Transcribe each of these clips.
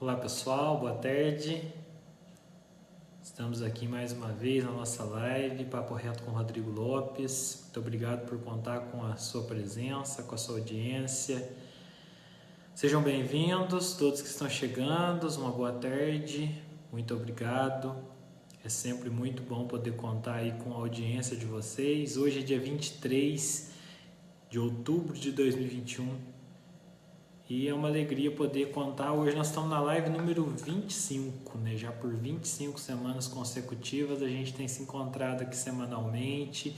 Olá pessoal, boa tarde. Estamos aqui mais uma vez na nossa live, Papo Reto com Rodrigo Lopes. Muito obrigado por contar com a sua presença, com a sua audiência. Sejam bem-vindos, todos que estão chegando, uma boa tarde, muito obrigado. É sempre muito bom poder contar aí com a audiência de vocês. Hoje é dia 23 de outubro de 2021. E é uma alegria poder contar. Hoje nós estamos na live número 25, né? Já por 25 semanas consecutivas a gente tem se encontrado aqui semanalmente,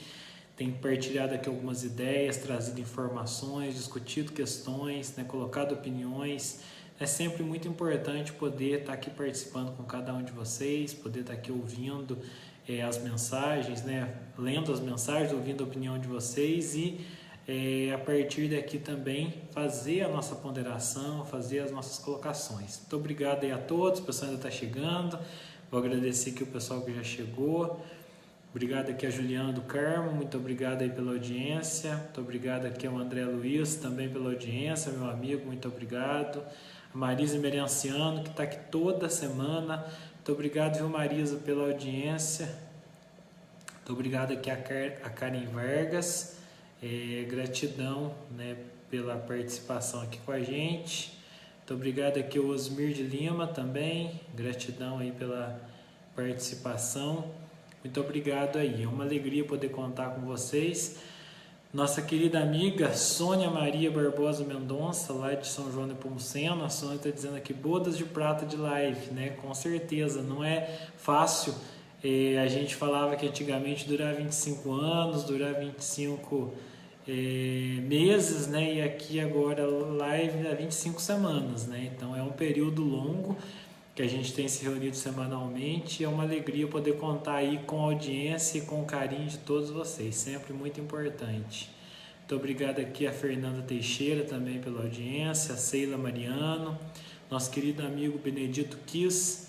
tem partilhado aqui algumas ideias, trazido informações, discutido questões, né? Colocado opiniões. É sempre muito importante poder estar aqui participando com cada um de vocês, poder estar aqui ouvindo as mensagens, né? Lendo as mensagens, ouvindo a opinião de vocês e a partir daqui também fazer a nossa ponderação, fazer as nossas colocações. Muito obrigado aí a todos, o pessoal ainda está chegando, vou agradecer aqui o pessoal que já chegou, obrigado aqui a Juliana do Carmo, muito obrigado aí pela audiência, muito obrigado aqui ao André Luiz também pela audiência, meu amigo, muito obrigado, a Marisa Merenciano que está aqui toda semana, muito obrigado, viu Marisa, pela audiência, muito obrigado aqui a Karen Vargas. Gratidão, né, pela participação aqui com a gente. Muito obrigado aqui ao Osmir de Lima também. Gratidão aí pela participação. Muito obrigado aí. É uma alegria poder contar com vocês. Nossa querida amiga Sônia Maria Barbosa Mendonça, lá de São João de Nepomuceno. A Sônia está dizendo aqui, bodas de prata de live, né? Com certeza, não é fácil. A gente falava que antigamente durava 25 anos, durava 25 meses, né? E aqui agora live há 25 semanas, né? Então é um período longo que a gente tem se reunido semanalmente e é uma alegria poder contar aí com a audiência e com o carinho de todos vocês, sempre muito importante. Muito obrigado aqui a Fernanda Teixeira também pela audiência, a Seila Mariano, nosso querido amigo Benedito Kiss,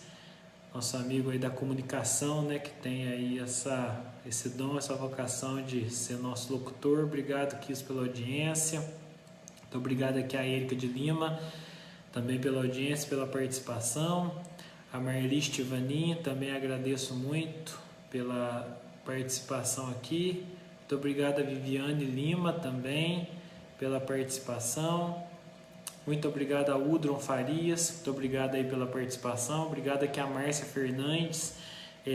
nosso amigo aí da comunicação, né, que tem aí esse dom, essa vocação de ser nosso locutor. Obrigado, Kiss, pela audiência. Muito obrigado aqui a Erika de Lima, também pela audiência, pela participação. A Marli Estivanin, também agradeço muito pela participação aqui. Muito obrigado a Viviane Lima também pela participação. Muito obrigado a Udron Farias, muito obrigado aí pela participação, obrigado aqui a Márcia Fernandes,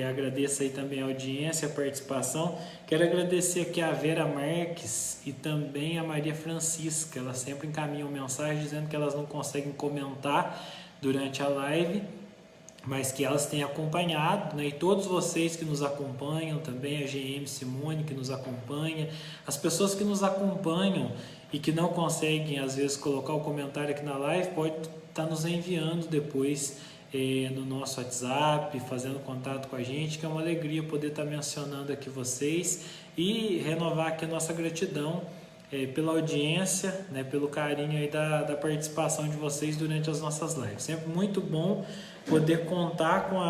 agradeço aí também a audiência, a participação. Quero agradecer aqui a Vera Marques e também a Maria Francisca, elas sempre encaminham mensagens dizendo que elas não conseguem comentar durante a live, mas que elas têm acompanhado, né? E todos vocês que nos acompanham, também a GM Simone que nos acompanha, as pessoas que nos acompanham e que não conseguem às vezes colocar o comentário aqui na live, pode estar nos enviando depois no nosso WhatsApp, fazendo contato com a gente, que é uma alegria poder estar mencionando aqui vocês e renovar aqui a nossa gratidão pela audiência, né, pelo carinho aí da participação de vocês durante as nossas lives. Sempre muito bom poder contar com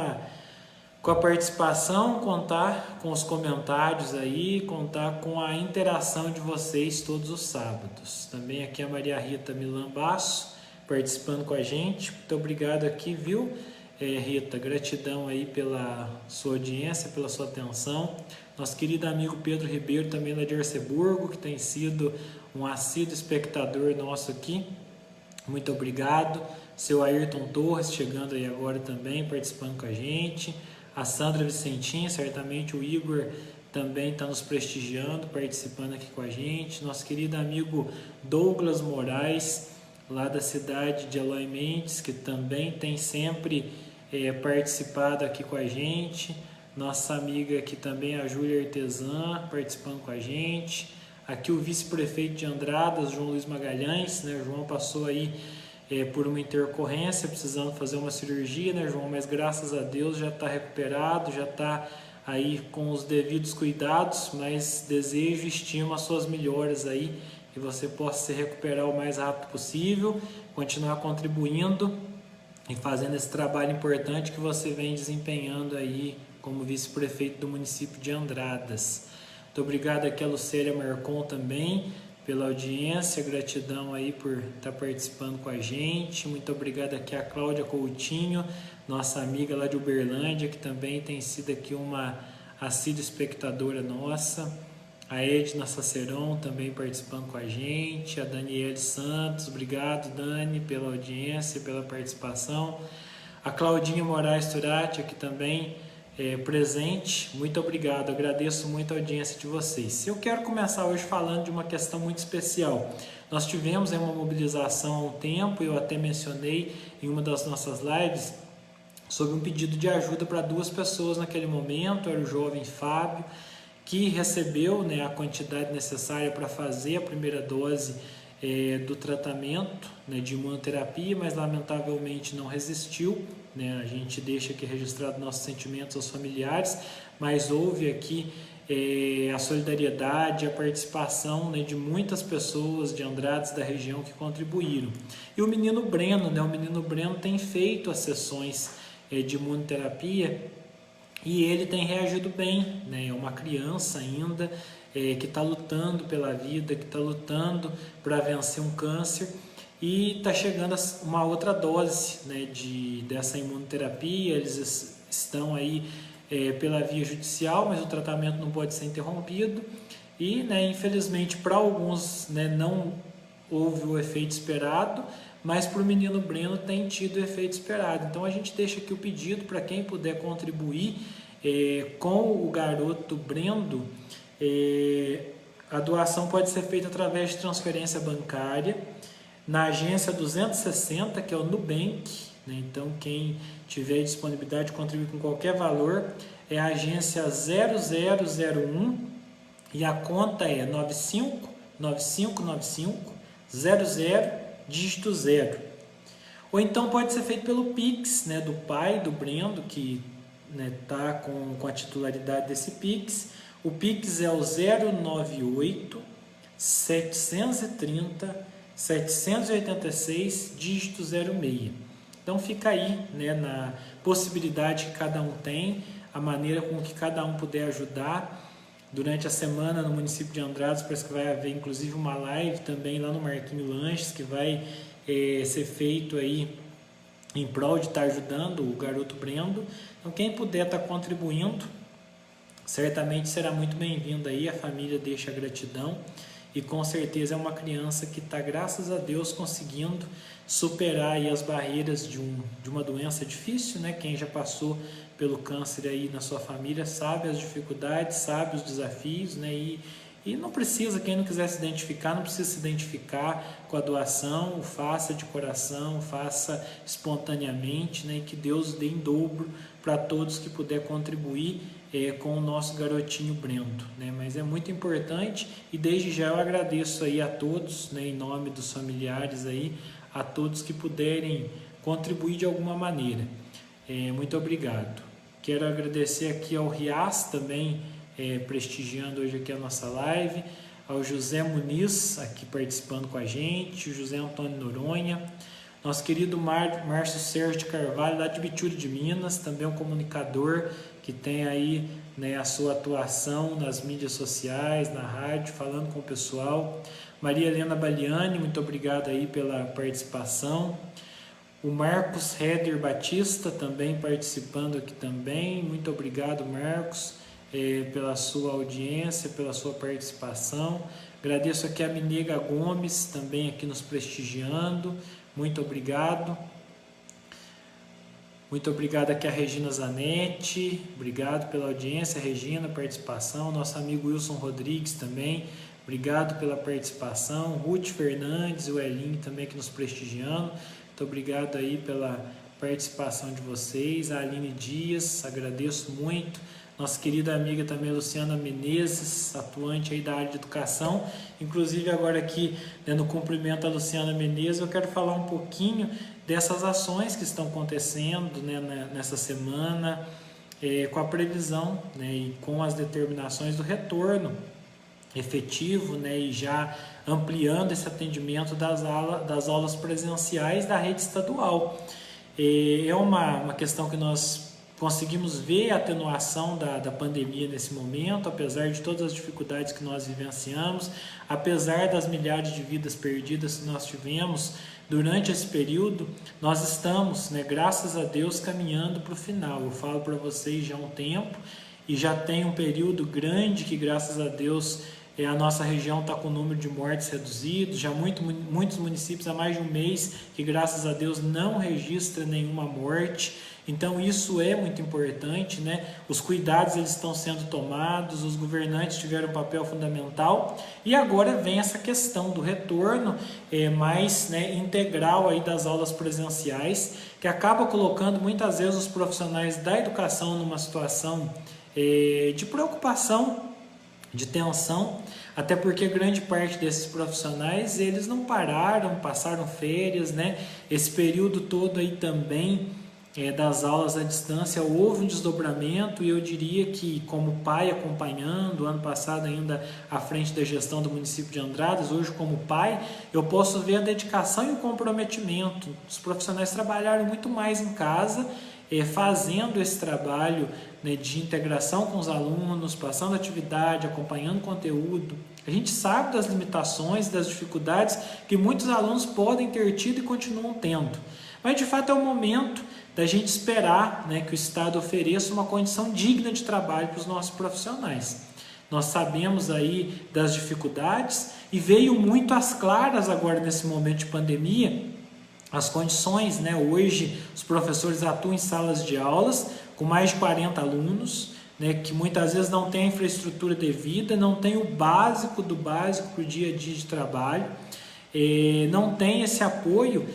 a participação, contar com os comentários aí, contar com a interação de vocês todos os sábados. Também aqui a Maria Rita Milan Basso participando com a gente. Muito obrigado aqui, viu, Rita? Gratidão aí pela sua audiência, pela sua atenção. Nosso querido amigo Pedro Ribeiro, também lá de Arceburgo, que tem sido um assíduo espectador nosso aqui. Muito obrigado. Seu Ayrton Torres chegando aí agora também, participando com a gente. A Sandra Vicentinha, certamente o Igor também está nos prestigiando, participando aqui com a gente. Nosso querido amigo Douglas Moraes, lá da cidade de Eloy Mendes, que também tem sempre participado aqui com a gente. Nossa amiga aqui também, a Júlia Artesã, participando com a gente. Aqui o vice-prefeito de Andradas, João Luiz Magalhães, né? O João passou aí por uma intercorrência, precisando fazer uma cirurgia, né, João? Mas graças a Deus já está recuperado, já está aí com os devidos cuidados, mas desejo e estimo as suas melhoras aí, que você possa se recuperar o mais rápido possível, continuar contribuindo e fazendo esse trabalho importante que você vem desempenhando aí como vice-prefeito do município de Andradas. Muito obrigado aqui a Lucélia Marcon também pela audiência, gratidão aí por estar participando com a gente. Muito obrigado aqui a Cláudia Coutinho, nossa amiga lá de Uberlândia, que também tem sido aqui uma assídua espectadora nossa. A Edna Saceron também participando com a gente. A Daniele Santos, obrigado Dani pela audiência, pela participação. A Claudinha Moraes Turati aqui também presente, muito obrigado, agradeço muito a audiência de vocês. Eu quero começar hoje falando de uma questão muito especial. Nós tivemos uma mobilização há um tempo, eu até mencionei em uma das nossas lives, sobre um pedido de ajuda para 2 pessoas naquele momento. Era o jovem Fábio, que recebeu, né, a quantidade necessária para fazer a primeira dose do tratamento, né, de imunoterapia, mas lamentavelmente não resistiu, né? A gente deixa aqui registrado nossos sentimentos aos familiares, mas houve aqui a solidariedade, a participação, né, de muitas pessoas de Andrades da região que contribuíram. E o menino Breno, né, o menino Breno tem feito as sessões de imunoterapia e ele tem reagido bem, né? É uma criança ainda, que está lutando pela vida, que está lutando para vencer um câncer, e está chegando uma outra dose, né, dessa imunoterapia. Eles estão aí pela via judicial, mas o tratamento não pode ser interrompido e, né, infelizmente para alguns, né, não houve o efeito esperado, mas para o menino Breno tem tido o efeito esperado. Então a gente deixa aqui o pedido para quem puder contribuir com o garoto Brendo. A doação pode ser feita através de transferência bancária na agência 260, que é o Nubank, né? Então quem tiver disponibilidade de contribuir com qualquer valor é a agência 0001 e a conta é 95959500 dígito 0. Ou então pode ser feito pelo Pix, né, do pai do Brendo, que está com a titularidade desse Pix. O Pix é o 098 730 786 dígito 06. Então fica aí, né, na possibilidade que cada um tem, a maneira com que cada um puder ajudar. Durante a semana no município de Andrades parece que vai haver inclusive uma live também lá no Marquinho Lanches, que vai ser feito aí em prol de estar ajudando o garoto Brendo. Então quem puder estar contribuindo, certamente será muito bem-vindo aí. A família deixa a gratidão e com certeza é uma criança que está, graças a Deus, conseguindo superar aí as barreiras de uma doença difícil, né? Quem já passou pelo câncer aí na sua família sabe as dificuldades, sabe os desafios, né? E não precisa, quem não quiser se identificar, não precisa se identificar com a doação, faça de coração, faça espontaneamente, né? E que Deus dê em dobro para todos que puder contribuir com o nosso garotinho Brendo, né? Mas é muito importante, e desde já eu agradeço aí a todos, né, em nome dos familiares aí, a todos que puderem contribuir de alguma maneira. Muito obrigado. Quero agradecer aqui ao Rias também, prestigiando hoje aqui a nossa live, ao José Muniz aqui participando com a gente, o José Antônio Noronha, nosso querido Márcio Sérgio de Carvalho, lá de Bitura de Minas, também um comunicador que tem aí, né, a sua atuação nas mídias sociais, na rádio, falando com o pessoal. Maria Helena Baliani, muito obrigado aí pela participação. O Marcos Heder Batista também participando aqui também. Muito obrigado, Marcos, pela sua audiência, pela sua participação. Agradeço aqui a Minega Gomes também aqui nos prestigiando. Muito obrigado. Muito obrigado aqui a Regina Zanetti, obrigado pela audiência, Regina, participação. Nosso amigo Wilson Rodrigues também, obrigado pela participação. Ruth Fernandes e o Elinho também aqui nos prestigiando. Muito obrigado aí pela participação de vocês. A Aline Dias, agradeço muito. Nossa querida amiga também, Luciana Menezes, atuante aí da área de educação. Inclusive agora aqui, né, no cumprimento a Luciana Menezes, eu quero falar um pouquinho dessas ações que estão acontecendo, né, nessa semana, com a previsão, né, e com as determinações do retorno efetivo, né, e já ampliando esse atendimento das aulas presenciais da rede estadual. É uma questão que nós conseguimos ver a atenuação da pandemia nesse momento, apesar de todas as dificuldades que nós vivenciamos, apesar das milhares de vidas perdidas que nós tivemos durante esse período, nós estamos, né, graças a Deus, caminhando para o final. Eu falo para vocês já há um tempo, e já tem um período grande que, graças a Deus, a nossa região está com o número de mortes reduzido, já muitos municípios há mais de um mês que, graças a Deus, não registra nenhuma morte. Então isso é muito importante, né? Os cuidados eles estão sendo tomados, os governantes tiveram um papel fundamental, e agora vem essa questão do retorno mais, né, integral aí das aulas presenciais, que acaba colocando muitas vezes os profissionais da educação numa situação de preocupação, de tensão, até porque grande parte desses profissionais eles não pararam, passaram férias, né? Esse período todo aí também das aulas à distância houve um desdobramento, e eu diria que, como pai acompanhando, ano passado ainda à frente da gestão do município de Andradas, hoje como pai, eu posso ver a dedicação e o comprometimento. Os profissionais trabalharam muito mais em casa, fazendo esse trabalho, né, de integração com os alunos, passando atividade, acompanhando conteúdo. A gente sabe das limitações, das dificuldades que muitos alunos podem ter tido e continuam tendo, mas de fato é o momento da gente esperar, né, que o Estado ofereça uma condição digna de trabalho para os nossos profissionais. Nós sabemos aí das dificuldades, e veio muito às claras agora nesse momento de pandemia as condições, né? Hoje os professores atuam em salas de aulas com mais de 40 alunos, né, que muitas vezes não tem a infraestrutura devida, não tem o básico do básico para o dia a dia de trabalho, não tem esse apoio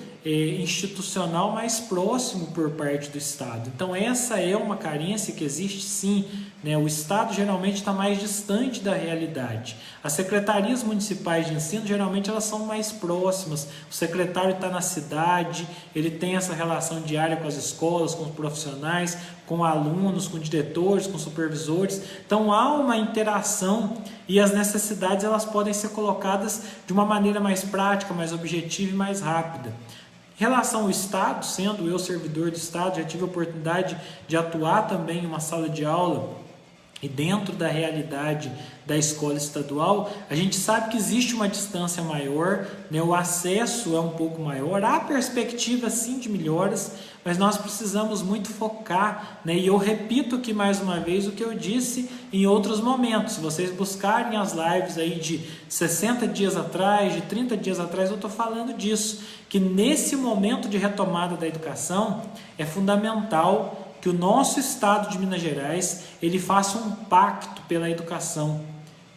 institucional mais próximo por parte do Estado. Então essa é uma carência que existe sim, né? O Estado geralmente está mais distante da realidade. As secretarias municipais de ensino geralmente elas são mais próximas, o secretário está na cidade, ele tem essa relação diária com as escolas, com os profissionais, com alunos, com diretores, com supervisores. Então há uma interação, e as necessidades elas podem ser colocadas de uma maneira mais prática, mais objetiva e mais rápida. Em relação ao Estado, sendo eu servidor do Estado, já tive a oportunidade de atuar também em uma sala de aula, e dentro da realidade da escola estadual, a gente sabe que existe uma distância maior, né? O acesso é um pouco maior, há perspectiva sim de melhoras, mas nós precisamos muito focar, né? E eu repito aqui mais uma vez o que eu disse em outros momentos. Se vocês buscarem as lives aí de 60 dias atrás, de 30 dias atrás, eu estou falando disso, que nesse momento de retomada da educação é fundamental que o nosso estado de Minas Gerais ele faça um pacto pela educação,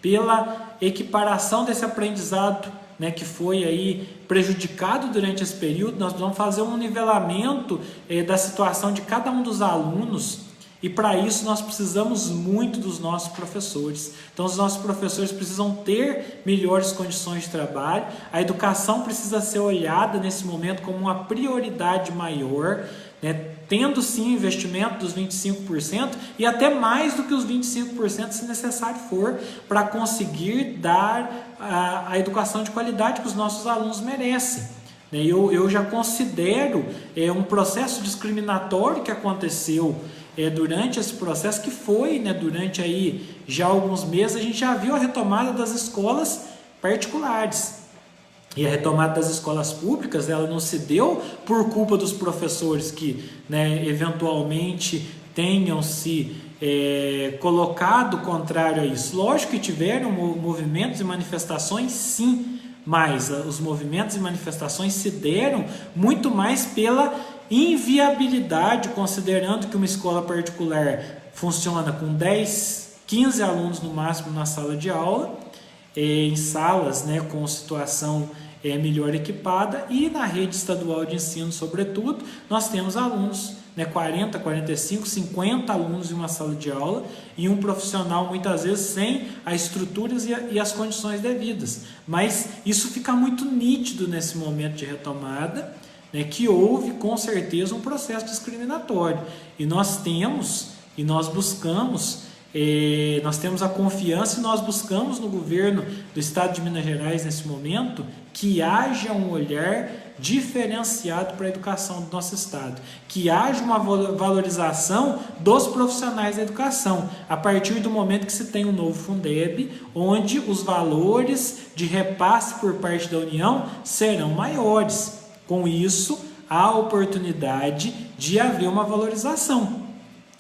pela equiparação desse aprendizado, né, que foi aí prejudicado durante esse período. Nós vamos fazer um nivelamento da situação de cada um dos alunos, e para isso nós precisamos muito dos nossos professores. Então os nossos professores precisam ter melhores condições de trabalho, a educação precisa ser olhada nesse momento como uma prioridade maior, né, tendo sim investimento dos 25% e até mais do que os 25% se necessário for, para conseguir dar a educação de qualidade que os nossos alunos merecem. Eu já considero um processo discriminatório que aconteceu durante esse processo, que foi, né, durante aí já alguns meses, a gente já viu a retomada das escolas particulares. E a retomada das escolas públicas, ela não se deu por culpa dos professores que, né, eventualmente tenham se colocado contrário a isso. Lógico que tiveram movimentos e manifestações, sim, mas os movimentos e manifestações se deram muito mais pela inviabilidade, considerando que uma escola particular funciona com 10, 15 alunos no máximo na sala de aula, em salas, né, com situação melhor equipada, e na rede estadual de ensino, sobretudo, nós temos alunos, né, 40, 45, 50 alunos em uma sala de aula, e um profissional muitas vezes sem as estruturas e as condições devidas. Mas isso fica muito nítido nesse momento de retomada, né, que houve com certeza um processo discriminatório, e nós temos e nós buscamos nós temos a confiança e nós buscamos no governo do estado de Minas Gerais nesse momento que haja um olhar diferenciado para a educação do nosso estado, que haja uma valorização dos profissionais da educação, a partir do momento que se tem um novo Fundeb, onde os valores de repasse por parte da União serão maiores. Com isso, há oportunidade de haver uma valorização.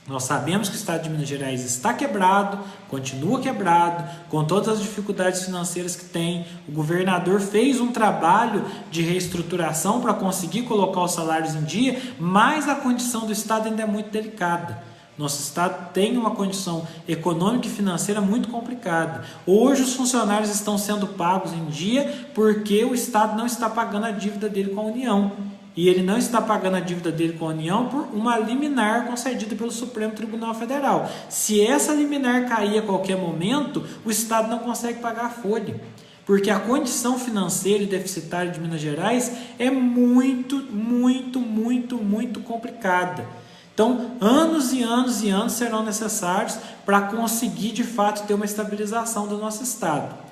Nós sabemos que o estado de Minas Gerais está quebrado, continua quebrado, com todas as dificuldades financeiras que tem. O governador fez um trabalho de reestruturação para conseguir colocar os salários em dia, mas a condição do estado ainda é muito delicada. Nosso estado tem uma condição econômica e financeira muito complicada. Hoje os funcionários estão sendo pagos em dia porque o estado não está pagando a dívida dele com a União. E ele não está pagando a dívida dele com a União por uma liminar concedida pelo Supremo Tribunal Federal. Se essa liminar cair a qualquer momento, o Estado não consegue pagar a folha. Porque a condição financeira e deficitária de Minas Gerais é muito complicada. Então, anos e anos e anos serão necessários para conseguir, de fato, ter uma estabilização do nosso Estado.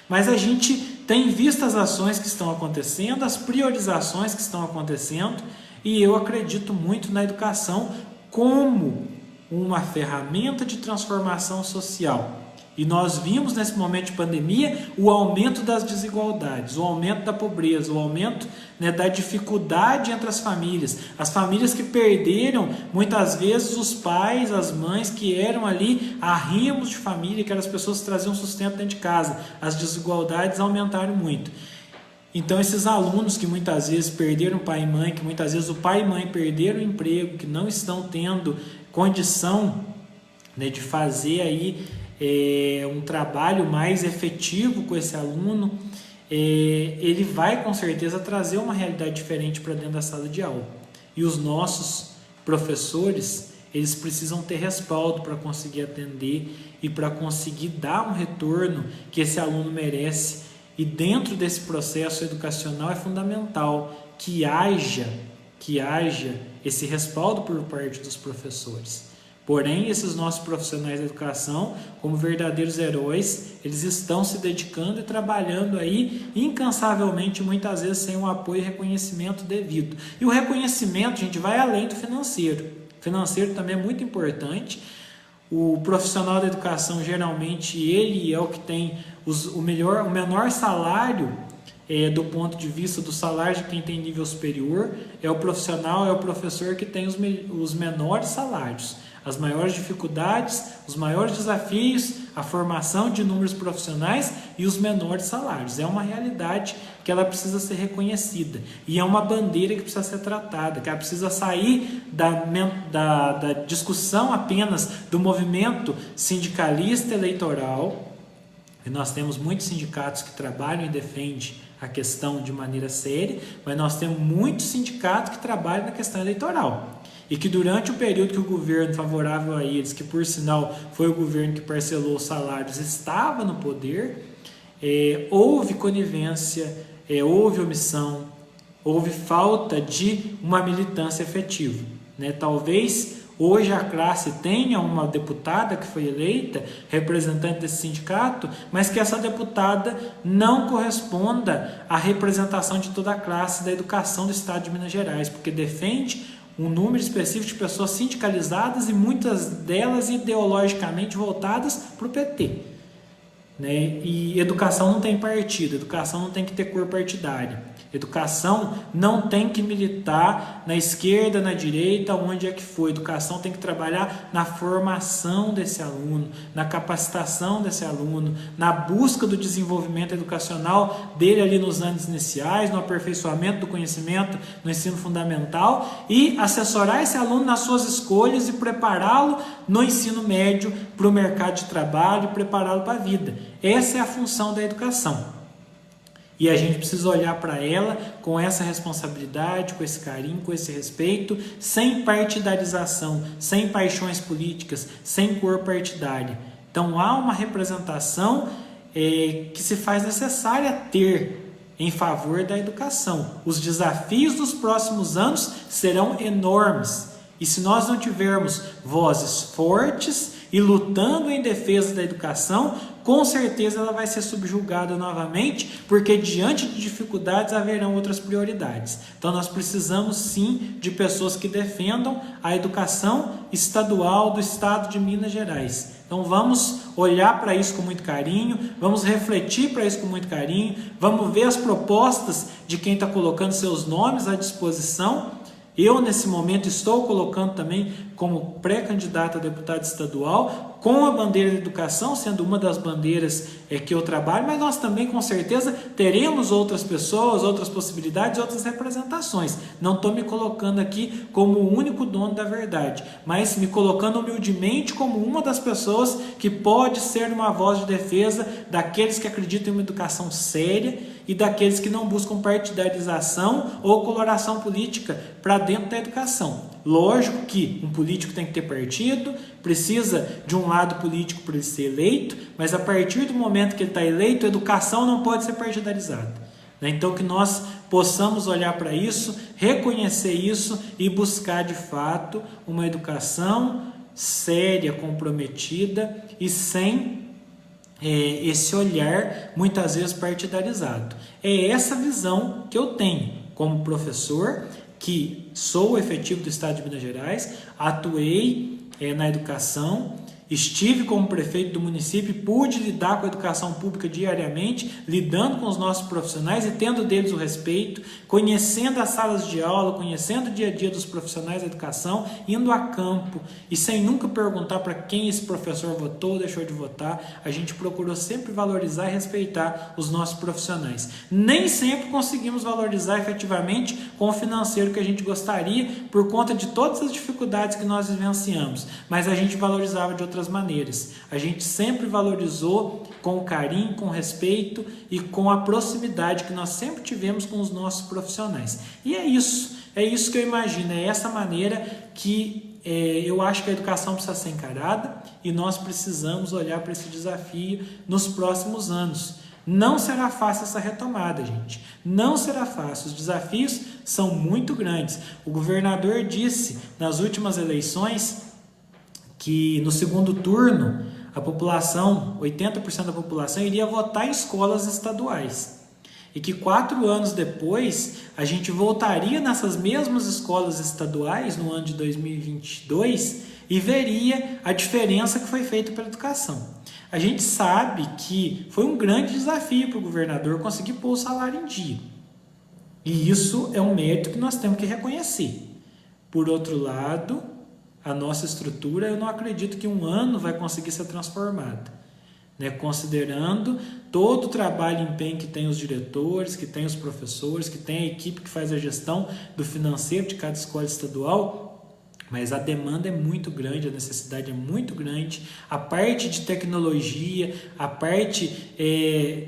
Mas a gente tem visto as ações que estão acontecendo, as priorizações que estão acontecendo, e eu acredito muito na educação como uma ferramenta de transformação social. E nós vimos nesse momento de pandemia o aumento das desigualdades, o aumento da pobreza, o aumento, da dificuldade entre as famílias que perderam muitas vezes os pais, as mães que eram ali arrimos de família, que eram as pessoas que traziam sustento dentro de casa. As desigualdades aumentaram muito. Então esses alunos que muitas vezes perderam pai e mãe, que muitas vezes o pai e mãe perderam o emprego, que não estão tendo condição, de fazer aí um trabalho mais efetivo com esse aluno, ele vai com certeza trazer uma realidade diferente para dentro da sala de aula. E os nossos professores, eles precisam ter respaldo para conseguir atender e para conseguir dar um retorno que esse aluno merece. E dentro desse processo educacional é fundamental que haja esse respaldo por parte dos professores. Porém, esses nossos profissionais da educação, como verdadeiros heróis, eles estão se dedicando e trabalhando aí incansavelmente, muitas vezes sem um apoio e reconhecimento devido. E o reconhecimento, gente, vai além do financeiro. O financeiro também é muito importante. O profissional da educação, geralmente, ele é o que tem o menor salário do ponto de vista do salário de quem tem nível superior. É o professor que tem os menores salários, as maiores dificuldades, os maiores desafios, a formação de inúmeros profissionais e os menores salários. É uma realidade que ela precisa ser reconhecida e é uma bandeira que precisa ser tratada, que ela precisa sair da discussão apenas do movimento sindicalista eleitoral. E nós temos muitos sindicatos que trabalham e defendem a questão de maneira séria, mas nós temos muitos sindicatos que trabalham na questão eleitoral. E que durante o período que o governo favorável a eles, que por sinal foi o governo que parcelou os salários, estava no poder, houve conivência, houve omissão, houve falta de uma militância efetiva. Talvez hoje a classe tenha uma deputada que foi eleita, representante desse sindicato, mas que essa deputada não corresponda à representação de toda a classe da educação do estado de Minas Gerais, porque defende um número específico de pessoas sindicalizadas e muitas delas ideologicamente voltadas para o PT. E educação não tem partido, educação não tem que ter cor partidária. Educação não tem que militar na esquerda, na direita, onde é que for. Educação tem que trabalhar na formação desse aluno, na capacitação desse aluno, na busca do desenvolvimento educacional dele ali nos anos iniciais, no aperfeiçoamento do conhecimento no ensino fundamental e assessorar esse aluno nas suas escolhas e prepará-lo no ensino médio para o mercado de trabalho e prepará-lo para a vida. Essa é a função da educação. E a gente precisa olhar para ela com essa responsabilidade, com esse carinho, com esse respeito, sem partidarização, sem paixões políticas, sem cor partidária. Então há uma representação que se faz necessária ter em favor da educação. Os desafios dos próximos anos serão enormes. E se nós não tivermos vozes fortes e lutando em defesa da educação, com certeza ela vai ser subjugada novamente, porque diante de dificuldades haverão outras prioridades. Então nós precisamos sim de pessoas que defendam a educação estadual do estado de Minas Gerais. Então vamos olhar para isso com muito carinho, vamos refletir para isso com muito carinho, vamos ver as propostas de quem está colocando seus nomes à disposição. Eu, nesse momento, estou colocando também como pré-candidato a deputado estadual, com a bandeira da educação, sendo uma das bandeiras que eu trabalho, mas nós também, com certeza, teremos outras pessoas, outras possibilidades, outras representações. Não estou me colocando aqui como o único dono da verdade, mas me colocando humildemente como uma das pessoas que pode ser uma voz de defesa daqueles que acreditam em uma educação séria e daqueles que não buscam partidarização ou coloração política para dentro da educação. Lógico que um político tem que ter partido, precisa de um lado político para ele ser eleito, mas a partir do momento que ele está eleito, a educação não pode ser partidarizada. Então que nós possamos olhar para isso, reconhecer isso e buscar de fato uma educação séria, comprometida e sem esse olhar muitas vezes partidarizado. É essa visão que eu tenho como professor, que sou efetivo do estado de Minas Gerais, atuei na educação, estive como prefeito do município e pude lidar com a educação pública diariamente, lidando com os nossos profissionais e tendo deles o respeito, conhecendo as salas de aula, conhecendo o dia a dia dos profissionais da educação, indo a campo e sem nunca perguntar para quem esse professor votou ou deixou de votar. A gente procurou sempre valorizar e respeitar os nossos profissionais. Nem sempre conseguimos valorizar efetivamente com o financeiro que a gente gostaria, por conta de todas as dificuldades que nós vivenciamos, mas a gente valorizava de outras maneiras. A gente sempre valorizou com carinho, com respeito e com a proximidade que nós sempre tivemos com os nossos profissionais. E é isso que eu imagino, é essa maneira que eu acho que a educação precisa ser encarada e nós precisamos olhar para esse desafio nos próximos anos. Não será fácil essa retomada, gente. Não será fácil. Os desafios são muito grandes. O governador disse nas últimas eleições que no segundo turno a população, 80% da população iria votar em escolas estaduais e que 4 anos depois a gente voltaria nessas mesmas escolas estaduais no ano de 2022 e veria a diferença que foi feita pela educação. A gente sabe que foi um grande desafio para o governador conseguir pôr o salário em dia, e isso é um mérito que nós temos que reconhecer. Por outro lado, a nossa estrutura, eu não acredito que um ano vai conseguir ser transformada, considerando todo o trabalho e empenho que tem os diretores, que tem os professores, que tem a equipe que faz a gestão do financeiro de cada escola estadual. Mas a demanda é muito grande, a necessidade é muito grande, a parte de tecnologia, a parte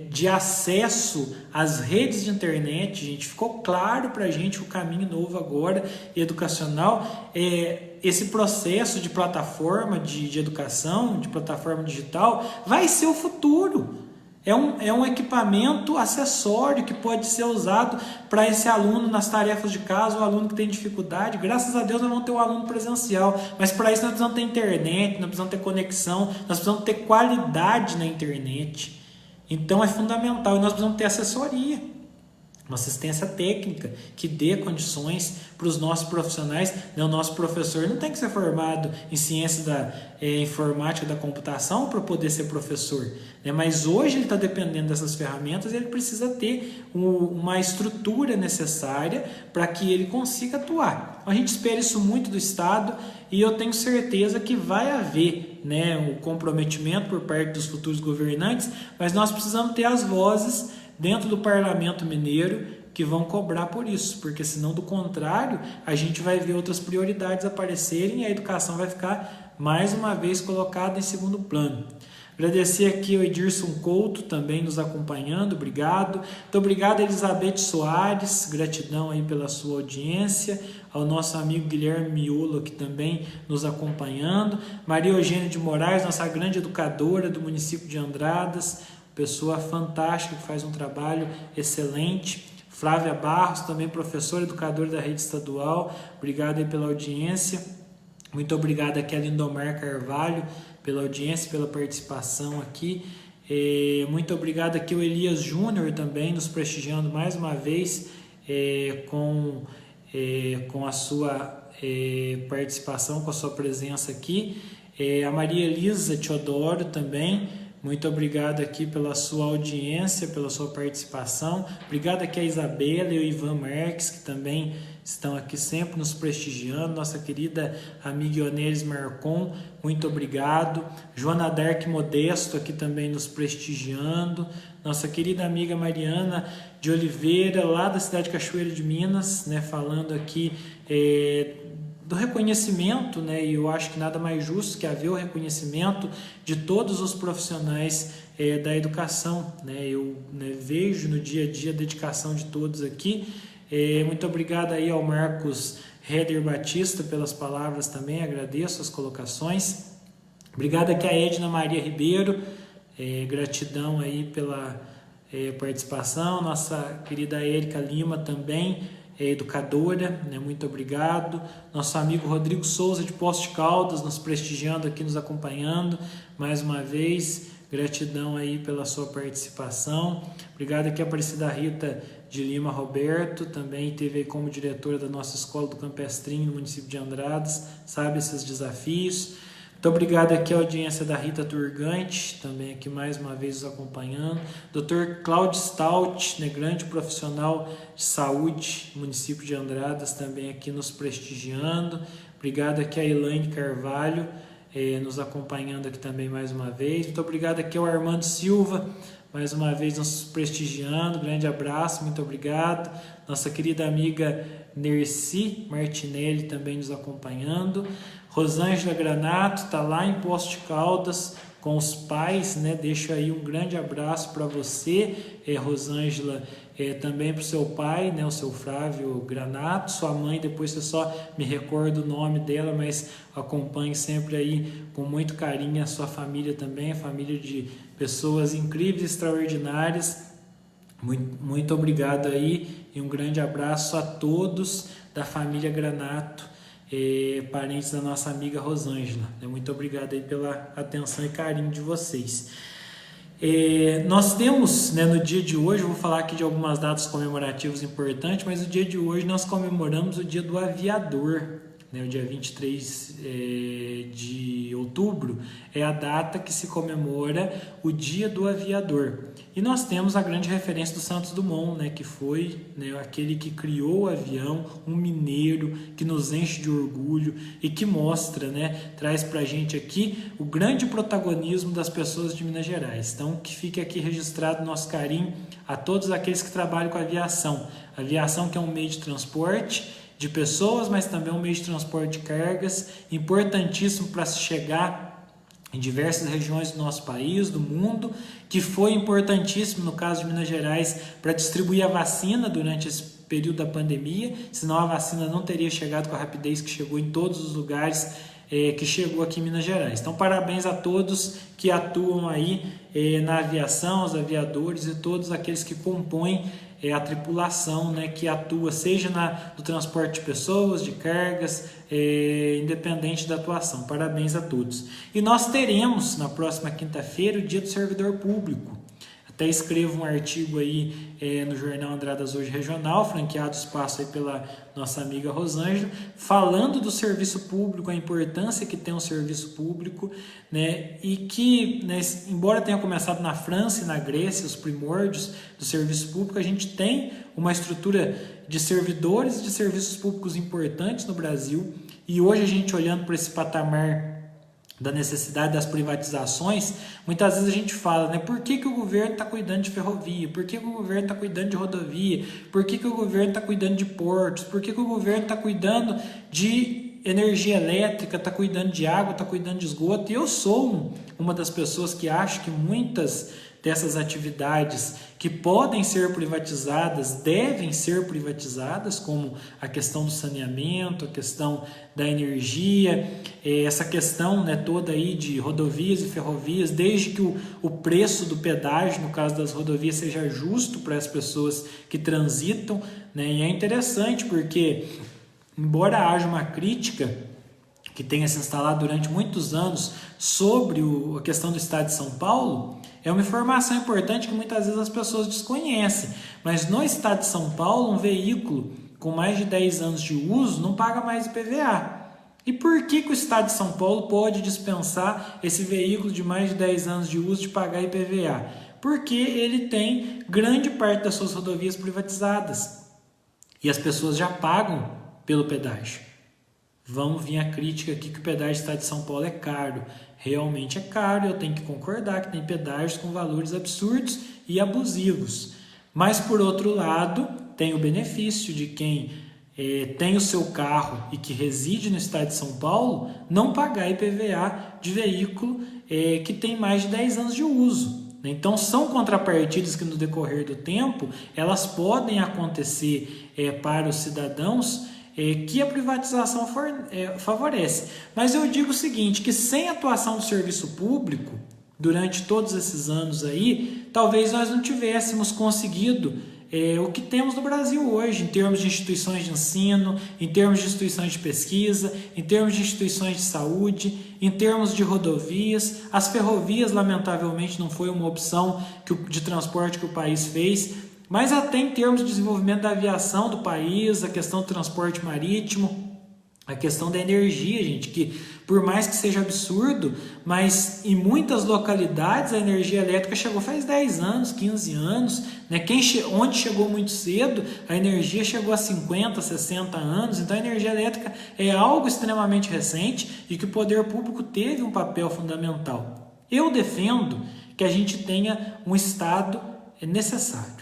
de acesso às redes de internet, gente, ficou claro para a gente o caminho novo agora educacional, esse processo de plataforma de educação, de plataforma digital, vai ser o futuro. É um equipamento acessório que pode ser usado para esse aluno nas tarefas de casa, o aluno que tem dificuldade. Graças a Deus nós vamos ter um aluno presencial, mas para isso nós precisamos ter internet, nós precisamos ter conexão, nós precisamos ter qualidade na internet. Então é fundamental, e nós precisamos ter assessoria, uma assistência técnica que dê condições para os nossos profissionais. O nosso professor não tem que ser formado em ciência da informática da computação para poder ser professor, mas hoje ele está dependendo dessas ferramentas e ele precisa ter uma estrutura necessária para que ele consiga atuar. A gente espera isso muito do Estado e eu tenho certeza que vai haver o comprometimento por parte dos futuros governantes, mas nós precisamos ter as vozes dentro do Parlamento Mineiro que vão cobrar por isso, porque senão, do contrário, a gente vai ver outras prioridades aparecerem e a educação vai ficar mais uma vez colocada em segundo plano. Agradecer aqui ao Edirson Couto também nos acompanhando, obrigado. Muito obrigado a Elizabeth Soares, gratidão aí pela sua audiência. Ao nosso amigo Guilherme Miolo aqui também nos acompanhando. Maria Eugênia de Moraes, nossa grande educadora do município de Andradas, pessoa fantástica que faz um trabalho excelente. Flávia Barros, também professora educadora da rede estadual, obrigado aí pela audiência. Muito obrigado aqui a Lindomar Carvalho pela audiência, pela participação aqui. Muito obrigado aqui o Elias Júnior também nos prestigiando mais uma vez com a sua participação, com a sua presença aqui. A Maria Elisa Teodoro também, muito obrigado aqui pela sua audiência, pela sua participação. Obrigado aqui a Isabela e o Ivan Marques, que também estão aqui sempre nos prestigiando. Nossa querida amiga Ionelis Marcon, muito obrigado. Joana Dark Modesto aqui também nos prestigiando. Nossa querida amiga Mariana de Oliveira, lá da cidade de Cachoeira de Minas, né, falando aqui do reconhecimento, né, e eu acho que nada mais justo que haver o reconhecimento de todos os profissionais da educação, né. Eu, né, vejo no dia a dia a dedicação de todos aqui. Muito obrigado aí ao Marcos Heder Batista pelas palavras também, agradeço as colocações. Obrigado aqui a Edna Maria Ribeiro, gratidão aí pela participação. Nossa querida Érica Lima também, educadora, né? Muito obrigado. Nosso amigo Rodrigo Souza de Poços de Caldas nos prestigiando aqui, nos acompanhando mais uma vez, gratidão aí pela sua participação. Obrigado aqui a Aparecida Rita de Lima Roberto, também teve aí como diretora da nossa escola do Campestrinho no município de Andradas, sabe esses desafios. Muito obrigado aqui à audiência da Rita Turgante, também aqui mais uma vez nos acompanhando. Dr. Cláudio Stout, né, grande profissional de saúde, município de Andradas, também aqui nos prestigiando. Obrigado aqui a Elaine Carvalho, nos acompanhando aqui também mais uma vez. Muito obrigado aqui ao Armando Silva, mais uma vez nos prestigiando. Grande abraço, muito obrigado. Nossa querida amiga Nerci Martinelli também nos acompanhando. Rosângela Granato está lá em Poços de Caldas com os pais, né? Deixo aí um grande abraço para você, Rosângela, também para o seu pai, né? O seu Flávio Granato, sua mãe, depois você só me recorda o nome dela, mas acompanhe sempre aí com muito carinho a sua família também, a família de pessoas incríveis, extraordinárias. Muito obrigado aí e um grande abraço a todos da família Granato, parentes da nossa amiga Rosângela. Muito obrigado aí pela atenção e carinho de vocês. Nós temos, né, no dia de hoje, eu vou falar aqui de algumas datas comemorativas importantes, mas no dia de hoje nós comemoramos o Dia do Aviador, né, o dia 23 de outubro é a data que se comemora o Dia do Aviador. E nós temos a grande referência do Santos Dumont, né, que foi, né, aquele que criou o avião, um mineiro que nos enche de orgulho e que mostra, né, traz para a gente aqui o grande protagonismo das pessoas de Minas Gerais. Então, que fique aqui registrado nosso carinho a todos aqueles que trabalham com a aviação. A aviação que é um meio de transporte de pessoas, mas também um meio de transporte de cargas, importantíssimo para se chegar em diversas regiões do nosso país, do mundo, que foi importantíssimo no caso de Minas Gerais para distribuir a vacina durante esse período da pandemia, senão a vacina não teria chegado com a rapidez que chegou em todos os lugares que chegou aqui em Minas Gerais. Então, parabéns a todos que atuam aí na aviação, os aviadores e todos aqueles que compõem a tripulação, né, que atua, seja no transporte de pessoas, de cargas, independente da atuação. Parabéns a todos. E nós teremos, na próxima quinta-feira, o Dia do Servidor Público. Até escrevo um artigo aí no Jornal Andradas Hoje Regional, franqueado espaço aí pela nossa amiga Rosângela, falando do serviço público, a importância que tem o serviço público, né, e que, né, embora tenha começado na França e na Grécia, os primórdios do serviço público, a gente tem uma estrutura de servidores e de serviços públicos importantes no Brasil, e hoje a gente olhando para esse patamar da necessidade das privatizações, muitas vezes a gente fala, né, por que o governo está cuidando de ferrovia, por que o governo está cuidando de rodovia, por que o governo está cuidando de portos, por que o governo está cuidando de energia elétrica, está cuidando de água, está cuidando de esgoto. E eu sou uma das pessoas que acho que muitas dessas atividades que podem ser privatizadas, devem ser privatizadas, como a questão do saneamento, a questão da energia, essa questão, né, toda aí de rodovias e ferrovias, desde que o preço do pedágio, no caso das rodovias, seja justo para as pessoas que transitam, né? E é interessante porque, embora haja uma crítica que tenha se instalado durante muitos anos sobre a questão do estado de São Paulo, é uma informação importante que muitas vezes as pessoas desconhecem. Mas no estado de São Paulo, um veículo com mais de 10 anos de uso não paga mais IPVA. E por que o estado de São Paulo pode dispensar esse veículo de mais de 10 anos de uso de pagar IPVA? Porque ele tem grande parte das suas rodovias privatizadas e as pessoas já pagam pelo pedágio. Vamos vir a crítica aqui que o pedágio do estado de São Paulo é caro. Realmente é caro, eu tenho que concordar que tem pedágios com valores absurdos e abusivos. Mas, por outro lado, tem o benefício de quem tem o seu carro e que reside no estado de São Paulo não pagar IPVA de veículo que tem mais de 10 anos de uso. Então, são contrapartidas que no decorrer do tempo elas podem acontecer para os cidadãos que a privatização favorece. Mas eu digo o seguinte, que sem atuação do serviço público, durante todos esses anos aí, talvez nós não tivéssemos conseguido o que temos no Brasil hoje, em termos de instituições de ensino, em termos de instituições de pesquisa, em termos de instituições de saúde, em termos de rodovias. As ferrovias, lamentavelmente, não foi uma opção de transporte que o país fez, mas até em termos de desenvolvimento da aviação do país, a questão do transporte marítimo, a questão da energia, gente, que por mais que seja absurdo, mas em muitas localidades a energia elétrica chegou faz 10 anos, 15 anos, né? Onde chegou muito cedo, a energia chegou a 50, 60 anos, então a energia elétrica é algo extremamente recente e que o poder público teve um papel fundamental. Eu defendo que a gente tenha um Estado necessário.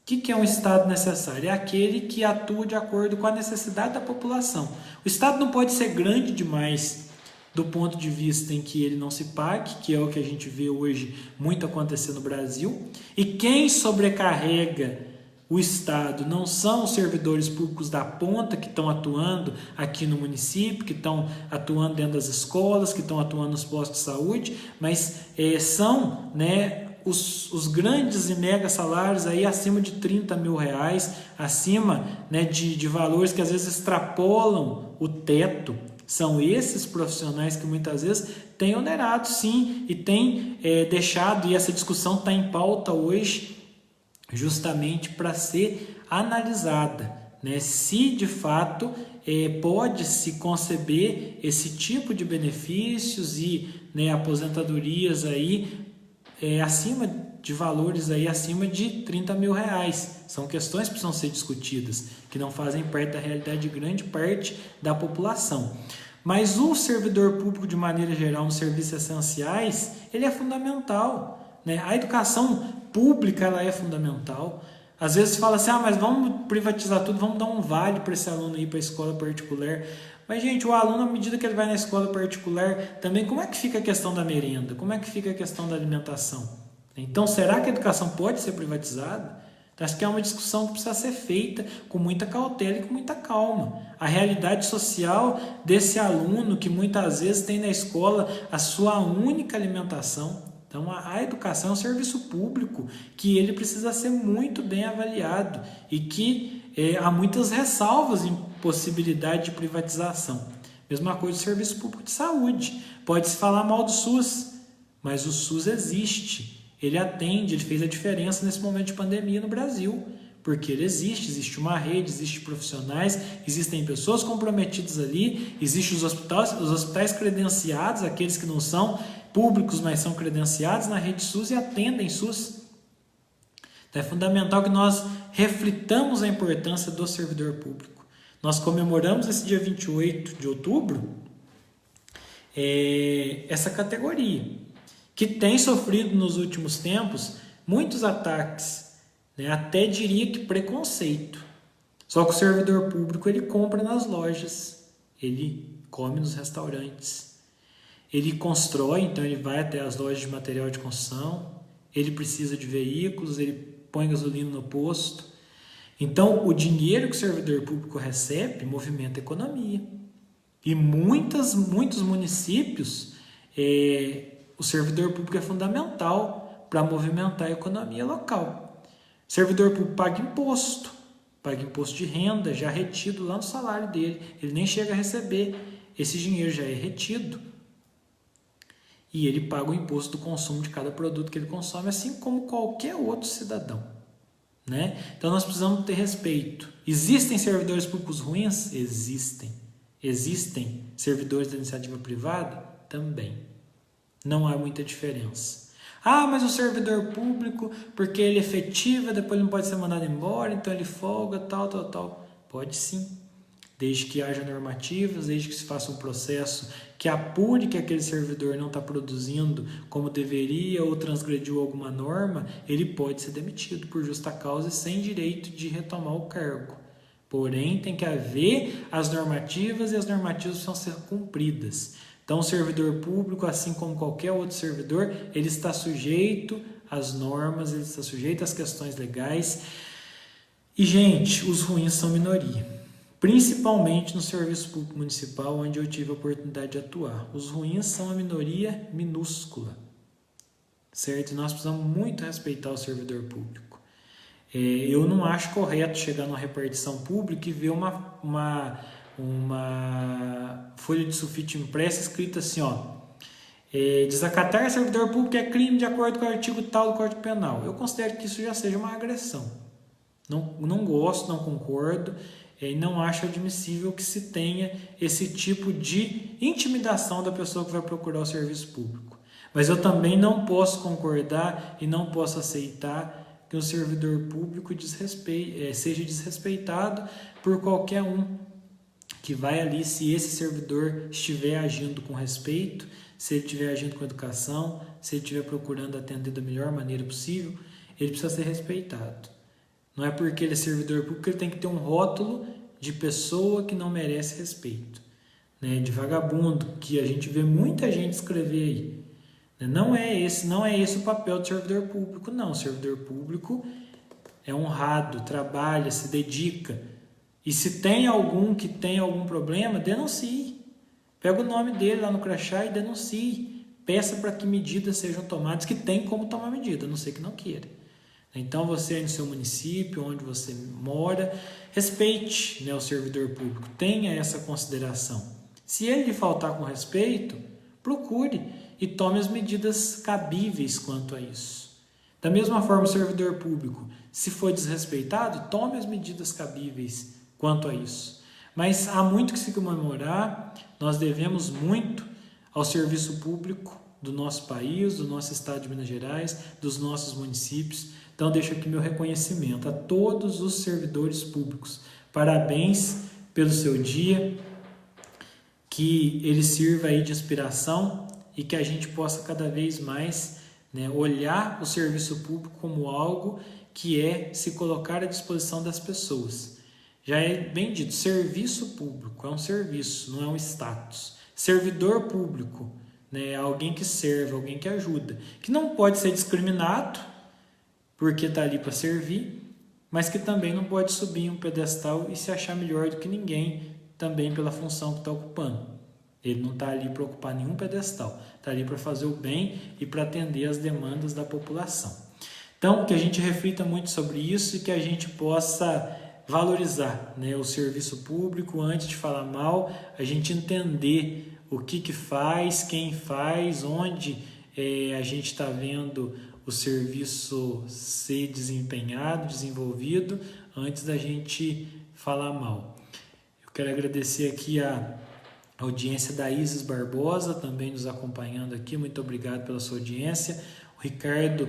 O que é um Estado necessário? É aquele que atua de acordo com a necessidade da população. O Estado não pode ser grande demais do ponto de vista em que ele não se pague, que é o que a gente vê hoje muito acontecer no Brasil. E quem sobrecarrega o Estado não são os servidores públicos da ponta que estão atuando aqui no município, que estão atuando dentro das escolas, que estão atuando nos postos de saúde, mas são, os grandes e mega salários aí acima de 30 mil reais, acima de valores que às vezes extrapolam o teto. São esses profissionais que muitas vezes têm onerado, sim, e têm deixado, e essa discussão está em pauta hoje, justamente para ser analisada, se de fato pode-se conceber esse tipo de benefícios e aposentadorias aí acima de valores aí acima de 30 mil reais. São questões que precisam ser discutidas, que não fazem parte da realidade de grande parte da população. Mas o servidor público, de maneira geral, nos serviços essenciais, ele é fundamental. A educação pública ela é fundamental. Às vezes fala assim, mas vamos privatizar tudo, vamos dar um vale para esse aluno ir para a escola particular. Mas, gente, o aluno, à medida que ele vai na escola particular, também como é que fica a questão da merenda? Como é que fica a questão da alimentação? Então, será que a educação pode ser privatizada? Então, acho que é uma discussão que precisa ser feita com muita cautela e com muita calma. A realidade social desse aluno que muitas vezes tem na escola a sua única alimentação. Então, a educação é um serviço público que ele precisa ser muito bem avaliado e que há muitas ressalvas em possibilidade de privatização. Mesma coisa do serviço público de saúde. Pode-se falar mal do SUS, mas o SUS existe. Ele atende, ele fez a diferença nesse momento de pandemia no Brasil, porque ele existe uma rede, existem profissionais, existem pessoas comprometidas ali, existem os hospitais credenciados, aqueles que não são públicos, mas são credenciados na rede SUS e atendem SUS. Então é fundamental que nós reflitamos a importância do servidor público. Nós comemoramos esse dia 28 de outubro essa categoria, que tem sofrido nos últimos tempos muitos ataques, até diria que preconceito. Só que o servidor público ele compra nas lojas, ele come nos restaurantes, ele constrói, então ele vai até as lojas de material de construção, ele precisa de veículos, ele põe gasolina no posto. Então, o dinheiro que o servidor público recebe movimenta a economia. E muitos municípios, o servidor público é fundamental para movimentar a economia local. O servidor público paga imposto de renda já retido lá no salário dele. Ele nem chega a receber esse dinheiro já é retido e ele paga o imposto do consumo de cada produto que ele consome, assim como qualquer outro cidadão, né? Então nós precisamos ter respeito. Existem servidores públicos ruins? Existem. Existem servidores da iniciativa privada? Também. Não há muita diferença. Ah, mas o servidor público, porque ele efetiva, depois ele não pode ser mandado embora, então ele folga, tal. Pode sim. Desde que haja normativas, desde que se faça um processo que apure que aquele servidor não está produzindo como deveria ou transgrediu alguma norma, ele pode ser demitido por justa causa e sem direito de retomar o cargo. Porém, tem que haver as normativas e as normativas precisam ser cumpridas. Então, o servidor público, assim como qualquer outro servidor, ele está sujeito às normas, ele está sujeito às questões legais. E, gente, os ruins são minoria. Principalmente no serviço público municipal, onde eu tive a oportunidade de atuar. Os ruins são a minoria minúscula, certo? E nós precisamos muito respeitar o servidor público. Eu não acho correto chegar numa repartição pública e ver uma folha de sulfite impressa escrita assim, desacatar servidor público é crime de acordo com o artigo tal do Código Penal. Eu considero que isso já seja uma agressão. Não gosto, não concordo. E não acho admissível que se tenha esse tipo de intimidação da pessoa que vai procurar o serviço público. Mas eu também não posso concordar e não posso aceitar que o servidor público seja desrespeitado por qualquer um que vai ali, se esse servidor estiver agindo com respeito, se ele estiver agindo com educação, se ele estiver procurando atender da melhor maneira possível, ele precisa ser respeitado. Não é porque ele é servidor público que ele tem que ter um rótulo de pessoa que não merece respeito, né? De vagabundo, que a gente vê muita gente escrever aí. Não é esse o papel do servidor público, não. O servidor público é honrado, trabalha, se dedica. E se tem algum que tem algum problema, denuncie. Pega o nome dele lá no crachá e denuncie. Peça para que medidas sejam tomadas, que tem como tomar medida, a não ser que não queira. Então, você no seu município, onde você mora, respeite, né, o servidor público, tenha essa consideração. Se ele lhe faltar com respeito, procure e tome as medidas cabíveis quanto a isso. Da mesma forma, o servidor público, se for desrespeitado, tome as medidas cabíveis quanto a isso. Mas há muito que se comemorar, nós devemos muito ao serviço público do nosso país, do nosso estado de Minas Gerais, dos nossos municípios. Então, deixo aqui meu reconhecimento a todos os servidores públicos. Parabéns pelo seu dia, que ele sirva aí de inspiração e que a gente possa cada vez mais, né, olhar o serviço público como algo que é se colocar à disposição das pessoas. Já é bem dito, serviço público é um serviço, não é um status. Servidor público, né, alguém que serve, alguém que ajuda, que não pode ser discriminado, porque está ali para servir, mas que também não pode subir em um pedestal e se achar melhor do que ninguém, também pela função que está ocupando. Ele não está ali para ocupar nenhum pedestal, está ali para fazer o bem e para atender as demandas da população. Então, que a gente reflita muito sobre isso e que a gente possa valorizar, né, o serviço público. Antes de falar mal, a gente entender o que faz, quem faz, onde a gente está vendo o serviço ser desempenhado, desenvolvido, antes da gente falar mal. Eu quero agradecer aqui a audiência da Isis Barbosa, também nos acompanhando aqui, muito obrigado pela sua audiência. O Ricardo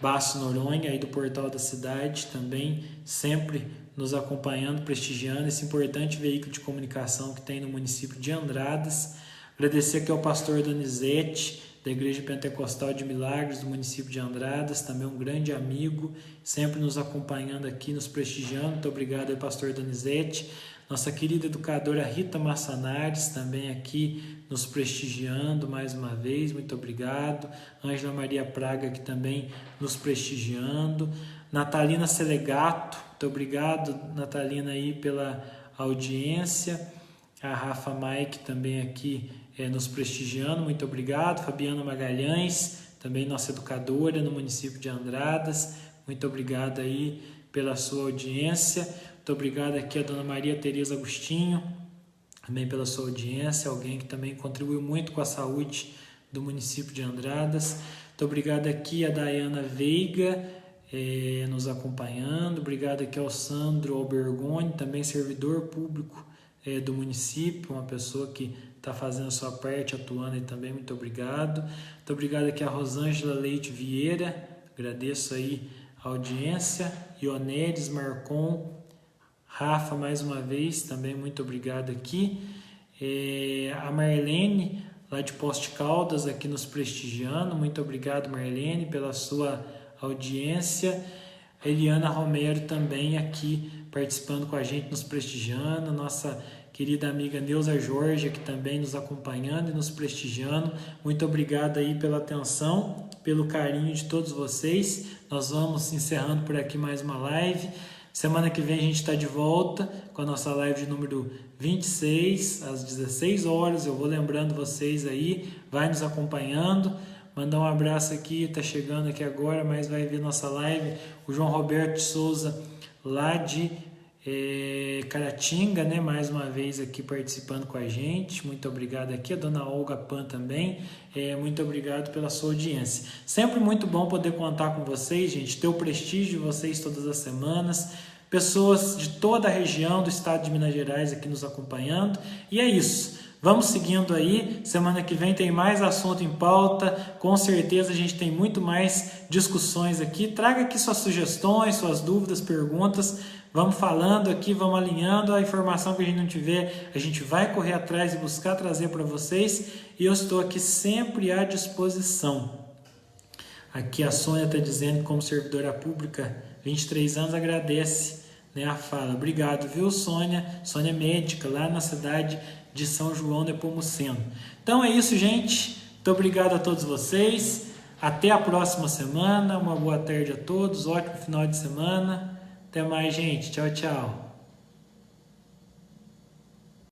Basso Noronha, aí do Portal da Cidade, também sempre nos acompanhando, prestigiando esse importante veículo de comunicação que tem no município de Andradas. Agradecer aqui ao pastor Donizete, da Igreja Pentecostal de Milagres, do município de Andradas, também um grande amigo, sempre nos acompanhando aqui, nos prestigiando. Muito obrigado aí, pastor Donizete. Nossa querida educadora Rita Massanares, também aqui nos prestigiando mais uma vez, muito obrigado. Ângela Maria Praga, aqui também nos prestigiando. Natalina Selegato, muito obrigado, Natalina, aí pela audiência. A Rafa Mike também aqui nos prestigiando, muito obrigado. Fabiana Magalhães, também nossa educadora no município de Andradas, muito obrigado aí pela sua audiência. Muito obrigado aqui a Dona Maria Tereza Agostinho, também pela sua audiência, alguém que também contribuiu muito com a saúde do município de Andradas. Muito obrigado aqui a Dayana Veiga, nos acompanhando. Obrigado aqui ao Sandro Albergoni, também servidor público do município, uma pessoa que está fazendo a sua parte, atuando aí também. Muito obrigado. Muito obrigado aqui a Rosângela Leite Vieira, agradeço aí a audiência. Ionedes Marcon, Rafa, mais uma vez, também muito obrigado aqui. A Marlene, lá de Poste Caldas, aqui nos prestigiando. Muito obrigado, Marlene, pela sua audiência. A Eliana Romero também aqui participando com a gente, nos prestigiando. Nossa querida amiga Neuza Jorge, aqui também nos acompanhando e nos prestigiando. Muito obrigado aí pela atenção, pelo carinho de todos vocês. Nós vamos encerrando por aqui mais uma live. Semana que vem a gente está de volta com a nossa live de número 26, às 16 horas. Eu vou lembrando vocês aí, vai nos acompanhando. Mandar um abraço aqui, está chegando aqui agora, mas vai ver nossa live. O João Roberto de Souza, lá de Caratinga, né? Mais uma vez aqui participando com a gente. Muito obrigado aqui. A dona Olga Pan também. Muito obrigado pela sua audiência. Sempre muito bom poder contar com vocês, gente. Ter o prestígio de vocês todas as semanas. Pessoas de toda a região do estado de Minas Gerais aqui nos acompanhando. E é isso. Vamos seguindo aí. Semana que vem tem mais assunto em pauta. Com certeza a gente tem muito mais discussões aqui. Traga aqui suas sugestões, suas dúvidas, perguntas. Vamos falando aqui, vamos alinhando. A informação que a gente não tiver, a gente vai correr atrás e buscar trazer para vocês. E eu estou aqui sempre à disposição. Aqui a Sônia está dizendo que como servidora pública, 23 anos, agradece, né, a fala. Obrigado, viu, Sônia? Sônia médica, lá na cidade de São João Nepomuceno. Então é isso, gente. Muito obrigado a todos vocês. Até a próxima semana. Uma boa tarde a todos. Ótimo final de semana. Até mais, gente. Tchau, tchau.